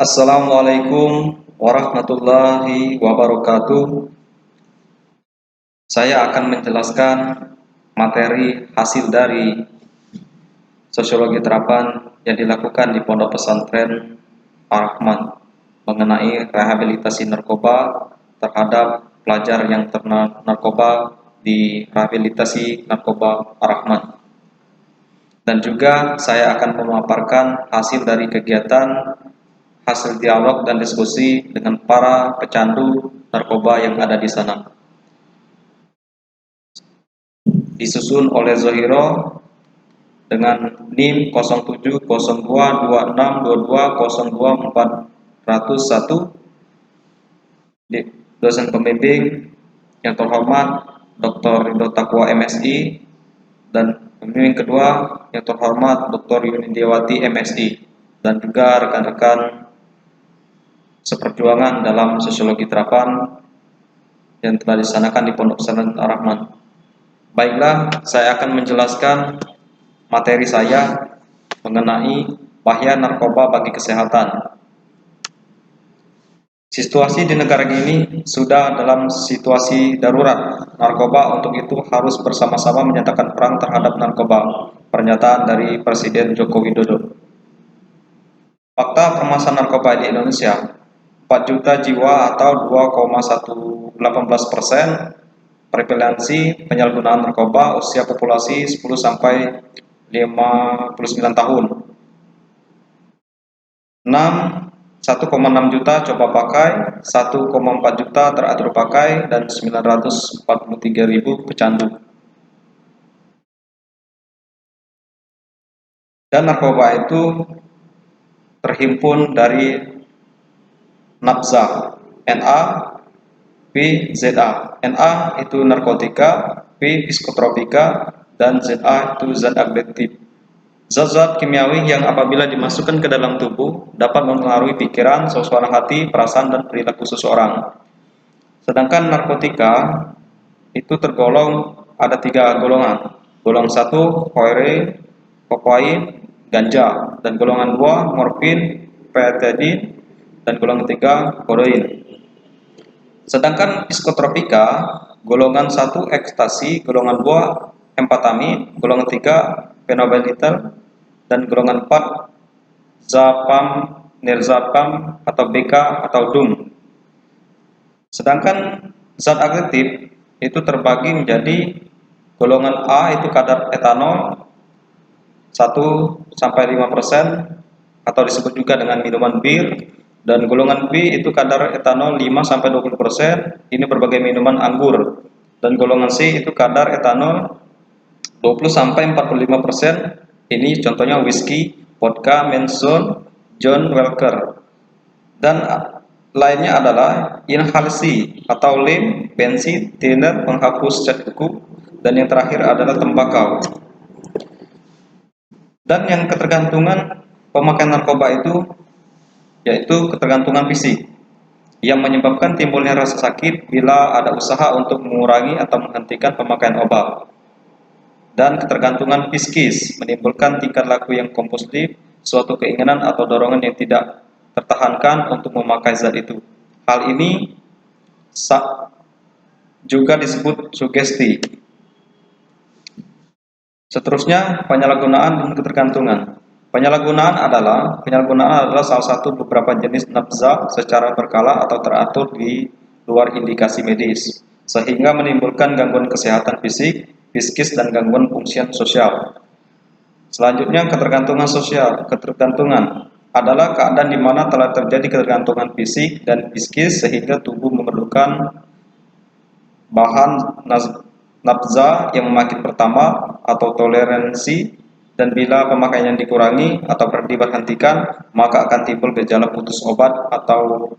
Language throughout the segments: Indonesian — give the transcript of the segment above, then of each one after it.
Assalamualaikum warahmatullahi wabarakatuh. Saya akan menjelaskan materi hasil dari sosiologi terapan yang dilakukan di Pondok Pesantren Ar-Rahman mengenai rehabilitasi narkoba terhadap pelajar yang terkena narkoba di rehabilitasi narkoba Ar-Rahman. Dan juga saya akan memaparkan hasil dari kegiatan hasil dialog dan diskusi dengan para pecandu narkoba yang ada di sana. Disusun oleh Zohiro dengan NIM 070226220241, dosen pembimbing yang terhormat Dr. Ridho Taqwa MSI, dan pembimbing kedua yang terhormat Dr. Yunidiawati MSI, dan juga rekan-rekan seperjuangan dalam sosiologi terapan yang telah disanakan di Pondok Pesantren Ar-Rahman. Baiklah, saya akan menjelaskan materi saya mengenai bahaya narkoba bagi kesehatan. Situasi di negara ini sudah dalam situasi darurat narkoba, untuk itu harus bersama-sama menyatakan perang terhadap narkoba. Pernyataan dari Presiden Joko Widodo. Fakta permasalahan narkoba di Indonesia: 4 juta jiwa atau 2,118%. Prevalensi penyalahgunaan narkoba usia populasi 10 sampai 59 tahun. 1,6 juta coba pakai, 1,4 juta teratur pakai, dan 943.000 pecandu. Dan narkoba itu terhimpun dari nafza, Na, P, ZA. Na itu narkotika, P psikotropika, dan ZA itu zat adiktif. Zat-zat kimiawi yang apabila dimasukkan ke dalam tubuh dapat mempengaruhi pikiran, suasana hati, perasaan, dan perilaku seseorang. Sedangkan narkotika itu tergolong ada 3 golongan. Golongan 1 heroin, kokain, ganja, dan golongan 2 morfin, petadin, dan golongan 3 kodein. Sedangkan psikotropika golongan 1 ekstasi, golongan 2 amfetamin, golongan 3 fenobarbital, dan golongan 4 zapam, nirzapam, atau BK atau DUM. Sedangkan zat adiktif itu terbagi menjadi golongan A itu kadar etanol 1 sampai 5% atau disebut juga dengan minuman bir, dan golongan B itu kadar etanol 5 sampai 20%, ini berbagai minuman anggur, dan golongan C itu kadar etanol 20 sampai 45%, ini contohnya whisky, vodka, Menson, John Walker. Dan lainnya adalah inhalasi atau lem, bensin, thinner, penghapus cat kuku, dan yang terakhir adalah tembakau. Dan yang ketergantungan pemakaian narkoba itu yaitu ketergantungan fisik yang menyebabkan timbulnya rasa sakit bila ada usaha untuk mengurangi atau menghentikan pemakaian obat. Dan ketergantungan psikis menimbulkan tingkah laku yang kompulsif, suatu keinginan atau dorongan yang tidak tertahankan untuk memakai zat itu. Hal ini juga disebut sugesti. Seterusnya, penyalahgunaan dan ketergantungan. Penyalahgunaan adalah salah satu beberapa jenis nafza secara berkala atau teratur di luar indikasi medis, sehingga menimbulkan gangguan kesehatan fisik, psikis, dan gangguan fungsi sosial. Selanjutnya, ketergantungan sosial. Ketergantungan adalah keadaan di mana telah terjadi ketergantungan fisik dan psikis sehingga tubuh memerlukan bahan nafza yang makin pertama atau toleransi, dan bila pemakaiannya dikurangi atau diberhentikan maka akan timbul gejala putus obat atau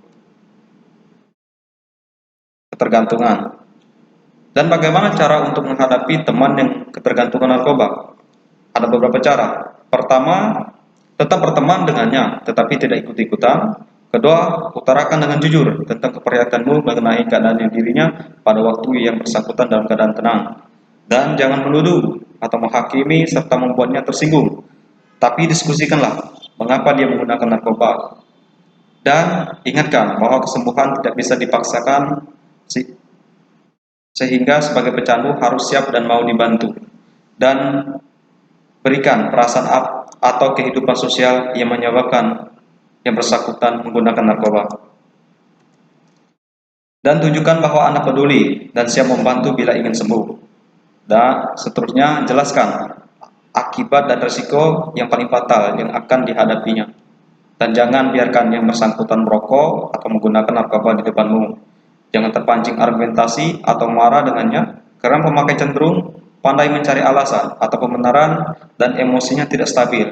ketergantungan. Dan bagaimana cara untuk menghadapi teman yang ketergantungan narkoba? Ada beberapa cara. Pertama, tetap berteman dengannya tetapi tidak ikut-ikutan. Kedua, utarakan dengan jujur tentang keprihatinanmu mengenai keadaan dirinya pada waktu yang bersangkutan dalam keadaan tenang. Dan jangan menuduh atau menghakimi serta membuatnya tersinggung, tapi diskusikanlah mengapa dia menggunakan narkoba. Dan ingatkan bahwa kesembuhan tidak bisa dipaksakan, sehingga sebagai pecandu harus siap dan mau dibantu. Dan berikan perasaan atau kehidupan sosial yang menyebabkan yang bersangkutan menggunakan narkoba. Dan tunjukkan bahwa Anda peduli dan siap membantu bila ingin sembuh. Dan seterusnya, jelaskan akibat dan risiko yang paling fatal yang akan dihadapinya. Dan jangan biarkan yang bersangkutan merokok atau menggunakan narkoba di depanmu. Jangan terpancing argumentasi atau marah dengannya, karena pemakai cenderung pandai mencari alasan atau pembenaran dan emosinya tidak stabil.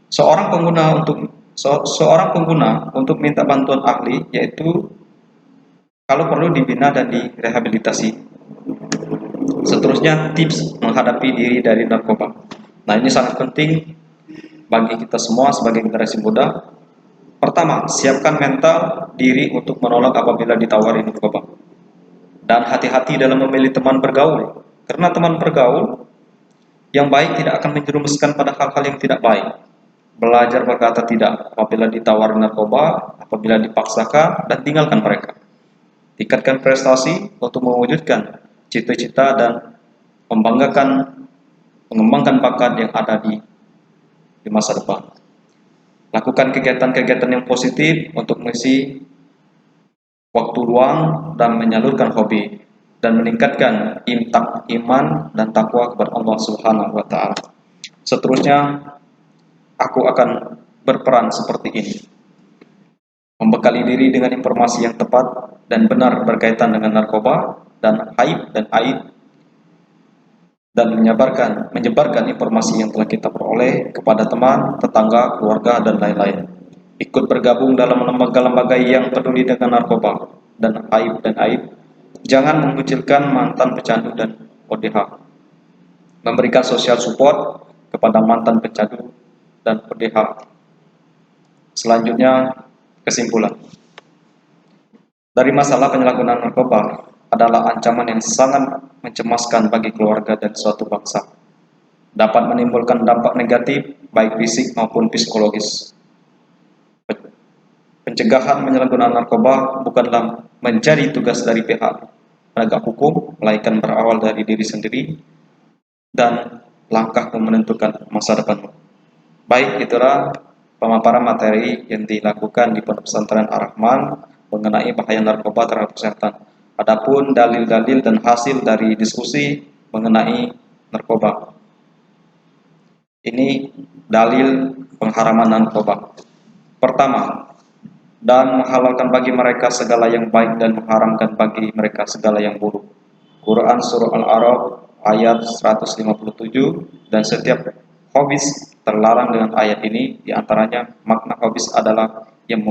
Seorang pengguna untuk minta bantuan ahli, yaitu kalau perlu dibina dan direhabilitasi. Seterusnya, tips menghadapi diri dari narkoba. Nah, ini sangat penting bagi kita semua sebagai generasi muda. Pertama, siapkan mental diri untuk menolak apabila ditawari narkoba. Dan hati-hati dalam memilih teman bergaul, karena teman bergaul yang baik tidak akan menjerumuskan pada hal-hal yang tidak baik. Belajar berkata tidak apabila ditawari narkoba, apabila dipaksakan, dan tinggalkan mereka. Tingkatkan prestasi untuk mewujudkan cita-cita dan mengembangkan bakat yang ada di masa depan. Lakukan kegiatan-kegiatan yang positif untuk mengisi waktu luang dan menyalurkan hobi, dan meningkatkan iman dan takwa kepada Allah Subhanahu wa taala. Seterusnya, aku akan berperan seperti ini. Membekali diri dengan informasi yang tepat dan benar berkaitan dengan narkoba dan aib dan menyebarkan informasi yang telah kita peroleh kepada teman, tetangga, keluarga, dan lain-lain. Ikut bergabung dalam lembaga-lembaga yang peduli dengan narkoba dan aib. Jangan mengucilkan mantan pecandu dan ODH. Memberikan social support kepada mantan pecandu dan ODH. Selanjutnya, kesimpulan. Dari masalah penyalahgunaan narkoba adalah ancaman yang sangat mencemaskan bagi keluarga dan suatu bangsa. Dapat menimbulkan dampak negatif baik fisik maupun psikologis. Pencegahan penyalahgunaan narkoba bukanlah menjadi tugas dari pihak penegak hukum, melainkan berawal dari diri sendiri dan langkah menentukan masa depanmu. Baik, itulah pemaparan materi yang dilakukan di Pondok Pesantren Ar-Rahman mengenai bahaya narkoba terhadap kesehatan. Adapun dalil-dalil dan hasil dari diskusi mengenai narkoba. Ini dalil pengharaman narkoba. Pertama, dan menghalalkan bagi mereka segala yang baik dan mengharamkan bagi mereka segala yang buruk. Quran Surah Al-A'raf ayat 157. Dan setiap hobis terlarang dengan ayat ini. Diantaranya makna hobis adalah yang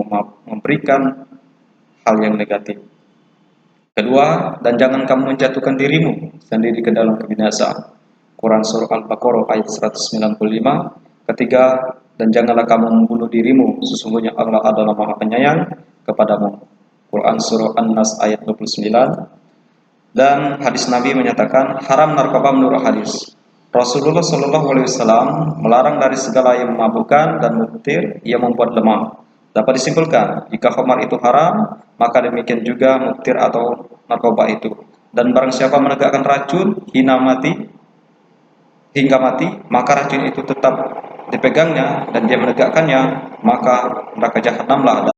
memberikan hal yang negatif. Kedua, dan jangan kamu menjatuhkan dirimu sendiri ke dalam kebinasaan. Quran Surah Al-Baqarah ayat 195. Ketiga, dan janganlah kamu membunuh dirimu, sesungguhnya Allah adalah Maha Penyayang kepadamu. Quran Surah An-Nas ayat 29. Dan hadis Nabi menyatakan haram narkoba menurut hadis. Rasulullah Shallallahu Alaihi Wasallam melarang dari segala yang memabukkan dan muftir yang membuat lemah. Dapat disimpulkan, jika khamar itu haram, maka demikian juga muftir atau narkoba itu. Dan barang siapa menegakkan racun hingga mati, maka racun itu tetap dipegangnya dan dia menegakkannya, maka neraka jahanamlah.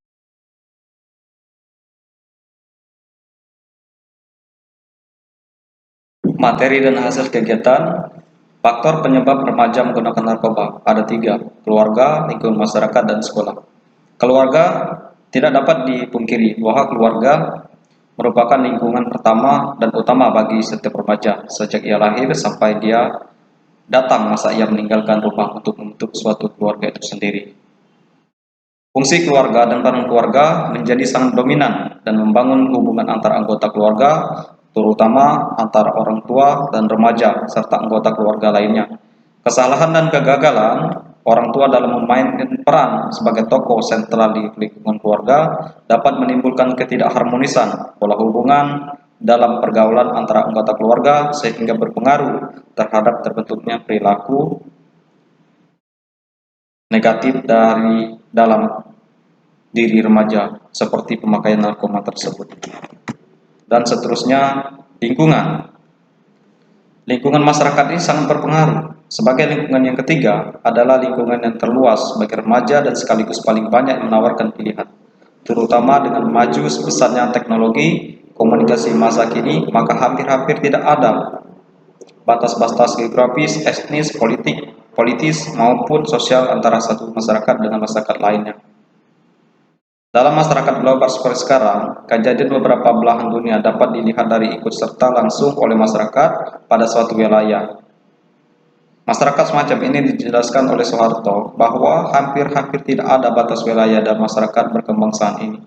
Materi dan hasil kegiatan. Faktor penyebab remaja menggunakan narkoba ada 3: keluarga, lingkungan masyarakat, dan sekolah. Keluarga tidak dapat dipungkiri bahwa keluarga merupakan lingkungan pertama dan utama bagi setiap remaja sejak ia lahir sampai dia datang masa ia meninggalkan rumah untuk membentuk suatu keluarga itu sendiri. Fungsi keluarga dan peran keluarga menjadi sangat dominan dan membangun hubungan antar anggota keluarga, terutama antara orang tua dan remaja serta anggota keluarga lainnya. Kesalahan dan kegagalan orang tua dalam memainkan peran sebagai tokoh sentral di lingkungan keluarga dapat menimbulkan ketidakharmonisan pola hubungan dalam pergaulan antara anggota keluarga sehingga berpengaruh terhadap terbentuknya perilaku negatif dari dalam diri remaja seperti pemakaian narkoba tersebut. Dan seterusnya, lingkungan. Lingkungan masyarakat ini sangat berpengaruh. Sebagai lingkungan yang ketiga adalah lingkungan yang terluas bagi remaja dan sekaligus paling banyak menawarkan pilihan. Terutama dengan maju pesatnya teknologi komunikasi masa kini, maka hampir-hampir tidak ada batas-batas geografis, etnis, politis maupun sosial antara satu masyarakat dengan masyarakat lainnya. Dalam masyarakat global seperti sekarang, kejadian beberapa belahan dunia dapat dilihat dari ikut serta langsung oleh masyarakat pada suatu wilayah. Masyarakat semacam ini dijelaskan oleh Soeharto bahwa hampir-hampir tidak ada batas wilayah dan masyarakat berkembang saat ini.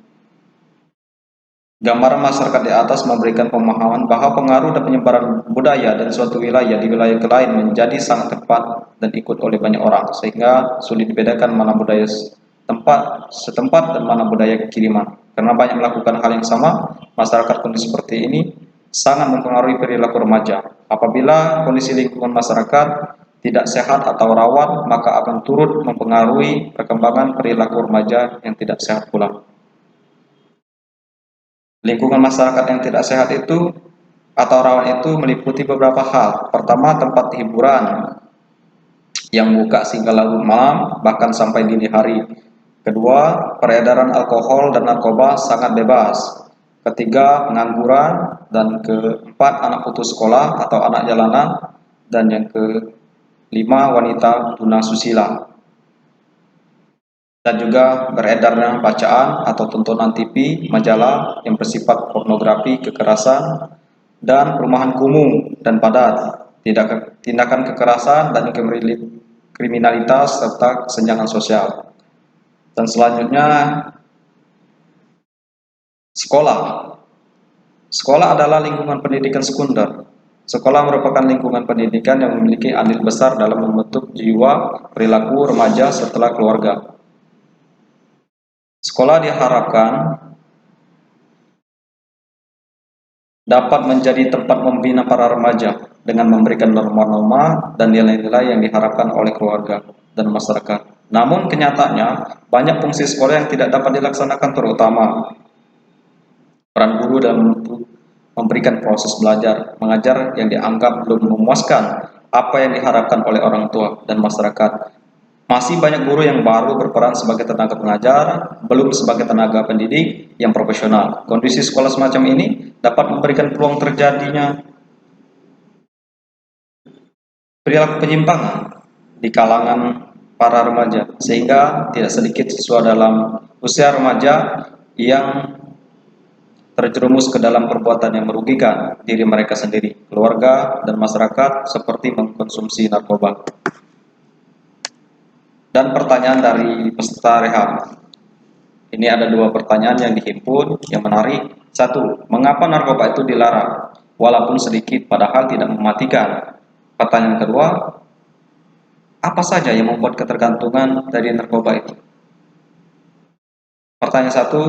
Gambaran masyarakat di atas memberikan pemahaman bahwa pengaruh dan penyebaran budaya dan suatu wilayah di wilayah lain menjadi sangat tepat dan ikut oleh banyak orang, sehingga sulit dibedakan mana budaya setempat dan mana budaya kiriman. Karena banyak melakukan hal yang sama, masyarakat kondisi seperti ini sangat mempengaruhi perilaku remaja. Apabila kondisi lingkungan masyarakat tidak sehat atau rawan, maka akan turut mempengaruhi perkembangan perilaku remaja yang tidak sehat pula. Lingkungan masyarakat yang tidak sehat itu atau rawan itu meliputi beberapa hal. Pertama, tempat hiburan yang buka hingga larut malam, bahkan sampai dini hari. Kedua, peredaran alkohol dan narkoba sangat bebas. Ketiga, pengangguran. Dan keempat, anak putus sekolah atau anak jalanan. Dan yang kelima, wanita tuna susila. Dan juga beredarnya bacaan atau tontonan TV, majalah yang bersifat pornografi, kekerasan, dan perumahan kumuh dan padat, tindakan kekerasan dan kriminalitas serta kesenjangan sosial. Dan selanjutnya, sekolah. Sekolah adalah lingkungan pendidikan sekunder. Sekolah merupakan lingkungan pendidikan yang memiliki andil besar dalam membentuk jiwa perilaku remaja setelah keluarga. Sekolah diharapkan dapat menjadi tempat membina para remaja dengan memberikan norma-norma dan nilai-nilai yang diharapkan oleh keluarga dan masyarakat. Namun kenyataannya, banyak fungsi sekolah yang tidak dapat dilaksanakan, terutama peran guru dalam memberikan proses belajar mengajar yang dianggap belum memuaskan apa yang diharapkan oleh orang tua dan masyarakat. Masih banyak guru yang baru berperan sebagai tenaga pengajar, belum sebagai tenaga pendidik yang profesional. Kondisi sekolah semacam ini dapat memberikan peluang terjadinya perilaku penyimpangan di kalangan para remaja, sehingga tidak sedikit siswa dalam usia remaja yang terjerumus ke dalam perbuatan yang merugikan diri mereka sendiri, keluarga, dan masyarakat, seperti mengkonsumsi narkoba. Dan pertanyaan dari peserta rehab. Ini ada dua pertanyaan yang dihimpun yang menarik. Satu, mengapa narkoba itu dilarang walaupun sedikit padahal tidak mematikan? Pertanyaan kedua, apa saja yang membuat ketergantungan dari narkoba itu? Pertanyaan satu,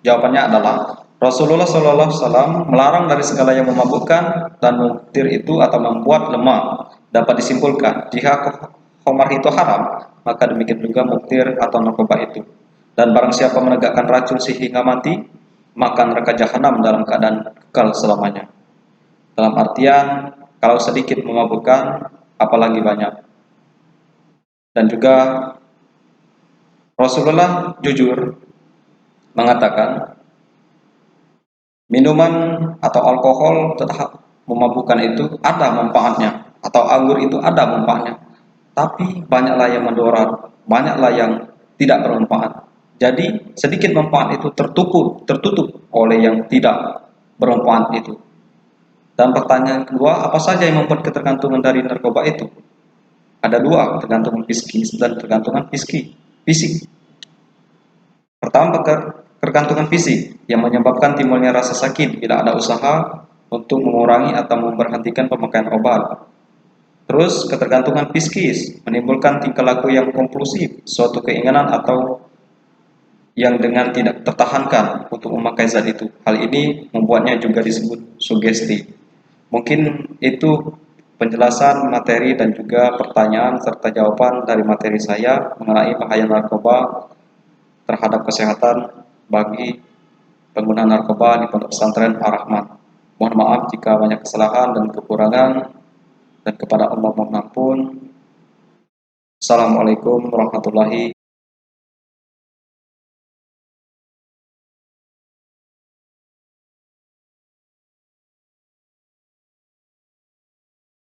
jawabannya adalah Rasulullah SAW melarang dari segala yang memabukkan dan muktir itu atau membuat lemah. Dapat disimpulkan, jika khamar itu haram, maka demikian juga muktir atau narkoba itu. Dan barang siapa menegakkan racun sehingga mati, maka neraka jahanam dalam keadaan kekal selamanya. Dalam artian, kalau sedikit memabukkan, apalagi banyak. Dan juga Rasulullah jujur mengatakan, minuman atau alkohol tetap memabukkan itu ada manfaatnya, atau anggur itu ada manfaatnya. Tapi banyaklah yang mendorat, banyaklah yang tidak bermanfaat. Jadi sedikit manfaat itu tertutup oleh yang tidak bermanfaat itu. Dan pertanyaan kedua, apa saja yang membuat ketergantungan dari narkoba itu? Ada dua, tergantungan psikis dan tergantungan fisik. Pertama, ketergantungan fisik yang menyebabkan timbulnya rasa sakit bila ada usaha untuk mengurangi atau memberhentikan pemakaian obat. Terus ketergantungan psikis menimbulkan tingkah laku yang kompulsif, suatu keinginan atau yang dengan tidak tertahankan untuk memakai zat itu. Hal ini membuatnya juga disebut sugesti. Mungkin itu penjelasan materi dan juga pertanyaan serta jawaban dari materi saya mengenai bahaya narkoba terhadap kesehatan bagi pengguna narkoba di Pondok Pesantren Ar-Rahman. Mohon maaf jika banyak kesalahan dan kekurangan, dan kepada Allah mohon ampun. Assalamualaikum warahmatullahi